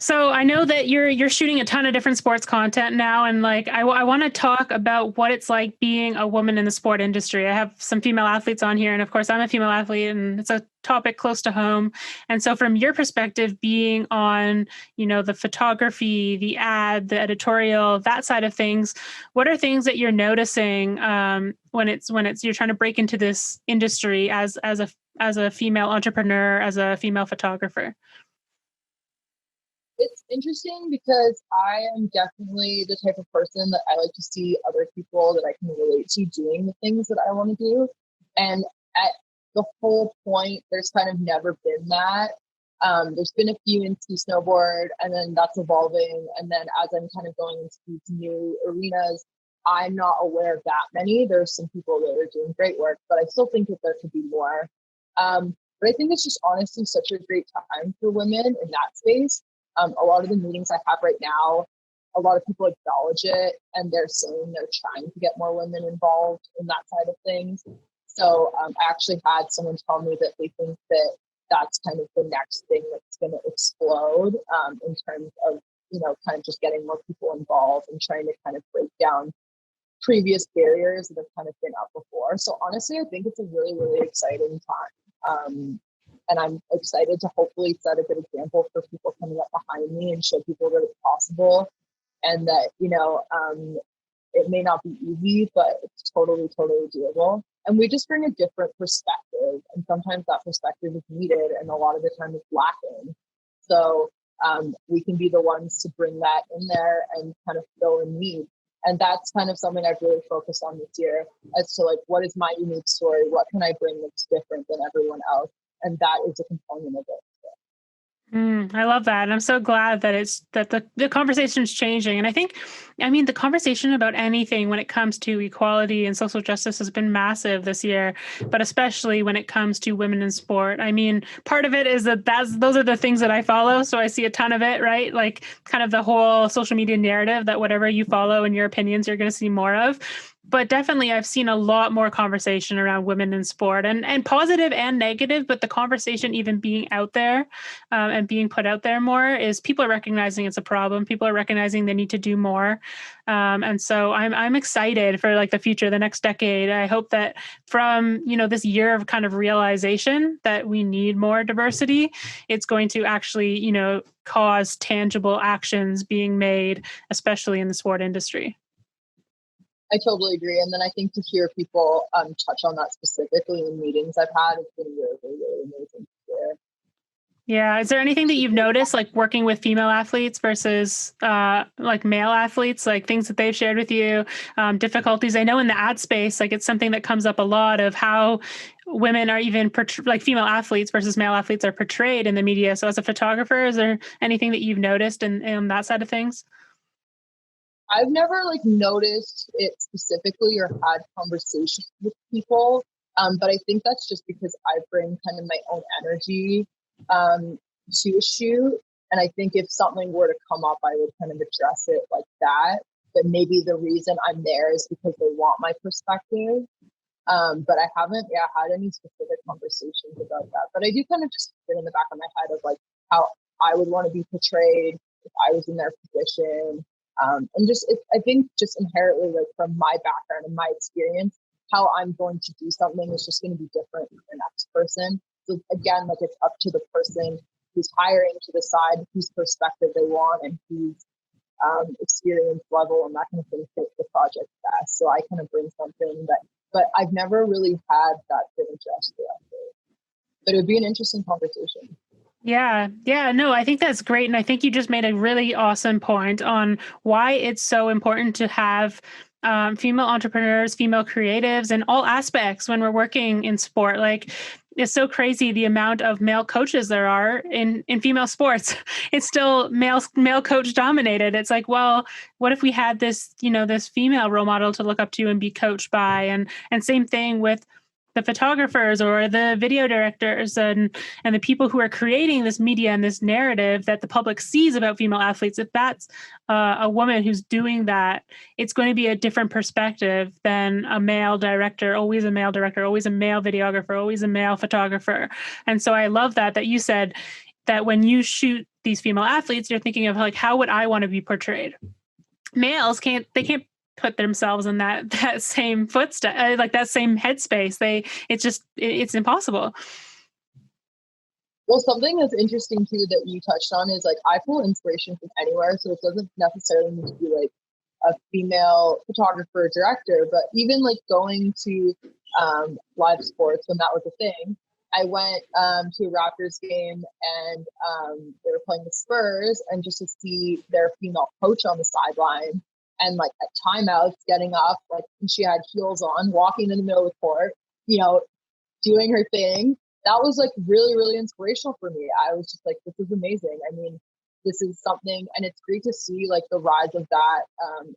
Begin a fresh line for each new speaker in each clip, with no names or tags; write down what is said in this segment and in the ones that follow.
So I know that you're shooting a ton of different sports content now, and like I want to talk about what it's like being a woman in the sport industry. I have some female athletes on here, and of course I'm a female athlete, and it's a topic close to home. And so from your perspective, being on the photography, the ad, the editorial, that side of things, what are things that you're noticing when it's you're trying to break into this industry as a female entrepreneur, as a female photographer?
It's interesting because I am definitely the type of person that I like to see other people that I can relate to doing the things that I want to do. And at the whole point, there's kind of never been that. There's been a few in ski snowboard, and then that's evolving. And then as I'm kind of going into these new arenas, I'm not aware of that many. There's some people that are doing great work, but I still think that there could be more. But I think it's just honestly such a great time for women in that space. A lot of the meetings I have right now, a lot of people acknowledge it, and they're saying they're trying to get more women involved in that side of things. So I actually had someone tell me that they think that that's kind of the next thing that's going to explode in terms of, kind of just getting more people involved and trying to kind of break down previous barriers that have kind of been up before. So honestly, I think it's a really, really exciting time. And I'm excited to hopefully set a good example for people coming up behind me and show people that it's possible, and that, it may not be easy, but it's totally, totally doable. And we just bring a different perspective. And sometimes that perspective is needed, and a lot of the time it's lacking. So we can be the ones to bring that in there and kind of fill in need. And that's kind of something I've really focused on this year, as to like, what is my unique story? What can I bring that's different than everyone else? And that is a component of it.
I love that. And I'm so glad that the conversation is changing. And the conversation about anything when it comes to equality and social justice has been massive this year, but especially when it comes to women in sport. I mean, part of it is those are the things that I follow. So I see a ton of it, right? Like kind of the whole social media narrative that whatever you follow and your opinions, you're going to see more of. But definitely, I've seen a lot more conversation around women in sport, and positive and negative. But the conversation even being out there and being put out there more is people are recognizing it's a problem. People are recognizing they need to do more. And so I'm excited for like the future, the next decade. I hope that from, this year of kind of realization that we need more diversity, it's going to actually, cause tangible actions being made, especially in the sport industry.
I totally agree. And then I think to hear people touch on that specifically in meetings I've had, it's been really, really amazing to hear.
Yeah. Is there anything that you've noticed, like working with female athletes versus like male athletes, like things that they've shared with you, difficulties? I know in the ad space, like it's something that comes up a lot of how women are even like female athletes versus male athletes are portrayed in the media. So as a photographer, is there anything that you've noticed in that side of things?
I've never noticed it specifically or had conversations with people. But I think that's just because I bring kind of my own energy to a shoot. And I think if something were to come up, I would kind of address it like that. But maybe the reason I'm there is because they want my perspective. But I haven't had any specific conversations about that. But I do kind of just get in the back of my head of like how I would want to be portrayed if I was in their position. And I think just inherently, like from my background and my experience, how I'm going to do something is just going to be different from the next person. So again, like it's up to the person who's hiring to decide whose perspective they want and whose experience level and that kind of thing fits the project best. So I kind of bring something but I've never really had that been addressed directly. But it would be an interesting conversation.
Yeah. Yeah. No, I think that's great. And I think you just made a really awesome point on why it's so important to have female entrepreneurs, female creatives in all aspects when we're working in sport. Like, it's so crazy the amount of male coaches there are in female sports. It's still male coach dominated. It's like, well, what if we had this, this female role model to look up to and be coached by? And same thing with the photographers or the video directors and the people who are creating this media and this narrative that the public sees about female athletes. If that's a woman who's doing that, it's going to be a different perspective than a male director, always a male director, always a male videographer, always a male photographer. And so I love that you said that when you shoot these female athletes, you're thinking of like, how would I want to be portrayed? Males can't put themselves in that same footstep, like that same headspace. It's impossible.
Well, something that's interesting too that you touched on is like I pull inspiration from anywhere, so it doesn't necessarily need to be like a female photographer director, but even like going to live sports when that was a thing. I went to a Raptors game and they were playing the Spurs, and just to see their female coach on the sideline and like at timeouts getting up, like she had heels on, walking in the middle of the court, you know, doing her thing. That was like really, really inspirational for me. I was just like, this is amazing. I mean, this is something, and it's great to see like the rise of that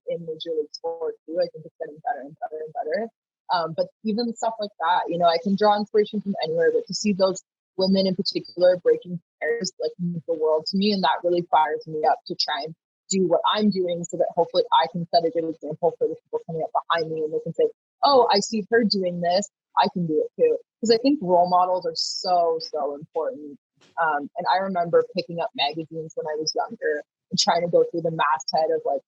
in Major League Sports too. I think it's getting better and better and better. But even stuff like that, you know, I can draw inspiration from anywhere, but to see those women in particular breaking barriers like means the world to me, and that really fires me up to try and do what I'm doing so that hopefully I can set a good example for the people coming up behind me, and they can say, oh, I see her doing this, I can do it too. Because I think role models are so, so important. And I remember picking up magazines when I was younger and trying to go through the masthead of like,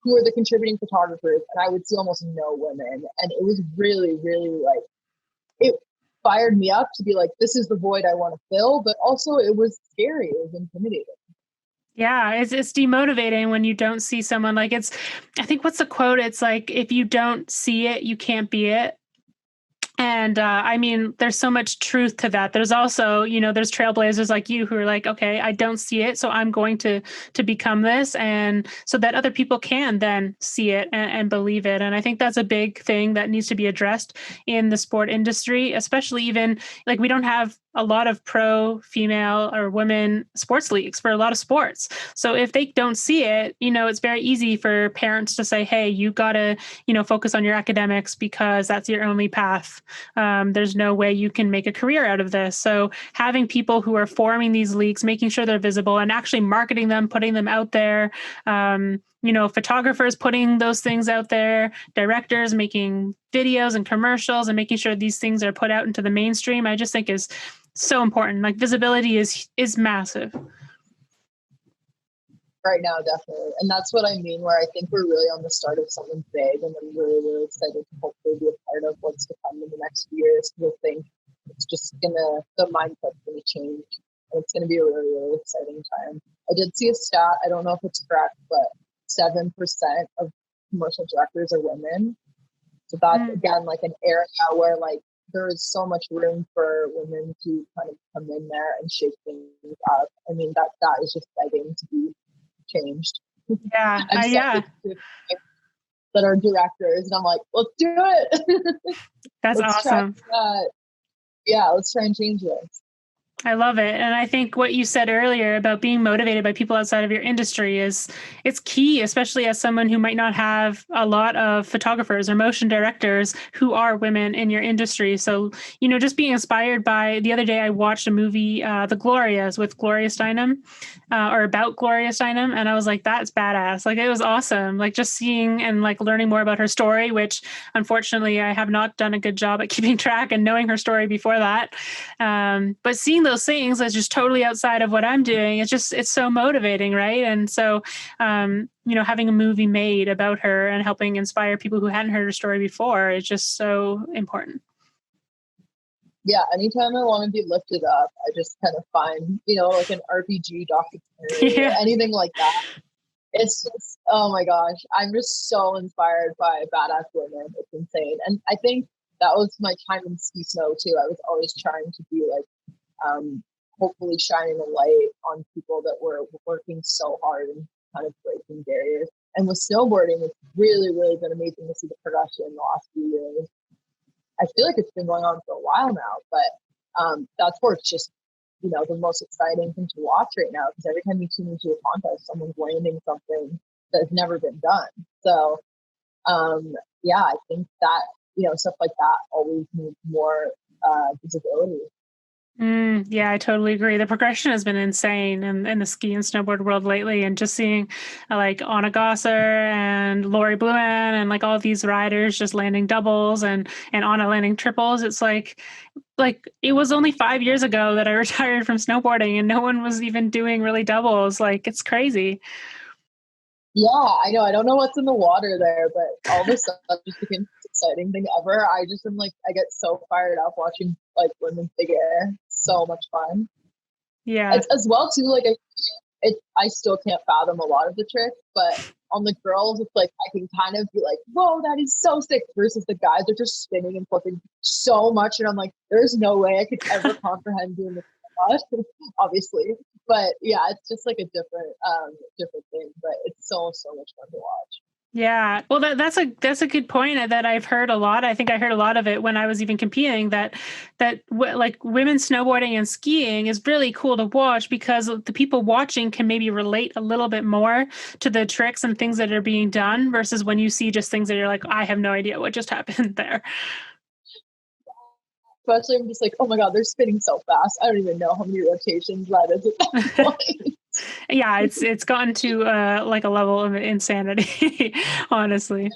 who are the contributing photographers? And I would see almost no women. And it was really, really like, it fired me up to be like, this is the void I want to fill. But also it was scary. It was intimidating.
Yeah, it's demotivating when you don't see someone like I think what's the quote? It's like, if you don't see it, you can't be it. And I mean, there's so much truth to that. There's also, there's trailblazers like you who are like, okay, I don't see it, so I'm going to become this, and so that other people can then see it and believe it. And I think that's a big thing that needs to be addressed in the sport industry, especially even like we don't have a lot of pro female or women sports leagues for a lot of sports. So if they don't see it, it's very easy for parents to say, hey, you got to, focus on your academics because that's your only path. There's no way you can make a career out of this. So having people who are forming these leagues, making sure they're visible and actually marketing them, putting them out there, photographers putting those things out there, directors making videos and commercials and making sure these things are put out into the mainstream, I just think is so important. Like visibility is massive.
Right now, definitely. And that's what I mean, where I think we're really on the start of something big, and I'm really, really excited to hopefully be a part of what's to come in the next few years. Because I think it's just the mindset's gonna change, and it's gonna be a really, really exciting time. I did see a stat, I don't know if it's correct, but 7% of commercial directors are women. So that's again like an area where like there is so much room for women to kind of come in there and shake things up. I mean, that is just begging to be changed.
Yeah. Yeah.
That are directors, and I'm like, let's do it.
That's awesome.
Yeah, let's try and change this.
I love it. And I think what you said earlier about being motivated by people outside of your industry it's key, especially as someone who might not have a lot of photographers or motion directors who are women in your industry. So, just being inspired by, the other day I watched a movie, The Glorias with Gloria Steinem, or about Gloria Steinem. And I was like, that's badass. Like, it was awesome. Like just seeing and like learning more about her story, which unfortunately I have not done a good job at keeping track and knowing her story before that. But seeing those things that's just totally outside of what I'm doing, it's so motivating, right? And so, having a movie made about her and helping inspire people who hadn't heard her story before is just so important.
Yeah, anytime I want to be lifted up, I just kind of find, like an RPG documentary or anything like that. It's just, oh my gosh, I'm just so inspired by badass women. It's insane. And I think that was my time in ski snow too. I was always trying to be like, hopefully shining a light on people that were working so hard and kind of breaking barriers. And with snowboarding, it's really, really been amazing to see the progression in the last few years. I feel like it's been going on for a while now, but that's where it's just, the most exciting thing to watch right now, because every time you tune into a contest, someone's landing something that's never been done. So, yeah, I think that, stuff like that always needs more visibility.
Yeah, I totally agree. The progression has been insane in the ski and snowboard world lately, and just seeing like Anna Gosser and Lori Blumen and like all these riders just landing doubles and Anna landing triples. It's like like it was only 5 years ago that I retired from snowboarding and no one was even doing really doubles. Like it's crazy.
Yeah, I know. I don't know what's in the water there, but all of a sudden it just became the most exciting thing ever. I just am like, I get so fired up watching like women big air. So much fun.
Yeah.
It's as well too. Like I still can't fathom a lot of the tricks, but on the girls, it's like I can kind of be like, "Whoa, that is so sick!" Versus the guys are just spinning and flipping so much, and I'm like, "There's no way I could ever comprehend doing this." Obviously, but yeah, it's just like a different thing. But it's so much fun to watch.
Yeah. Well, that's a good point that I've heard a lot. I think I heard a lot of it when I was even competing like women snowboarding and skiing is really cool to watch because the people watching can maybe relate a little bit more to the tricks and things that are being done versus when you see just things that you're like, I have no idea what just happened there.
Especially, I'm just like, "Oh my god, they're spinning so fast! I don't even know how many rotations that is at that point."
Yeah, it's gotten to like a level of insanity, honestly.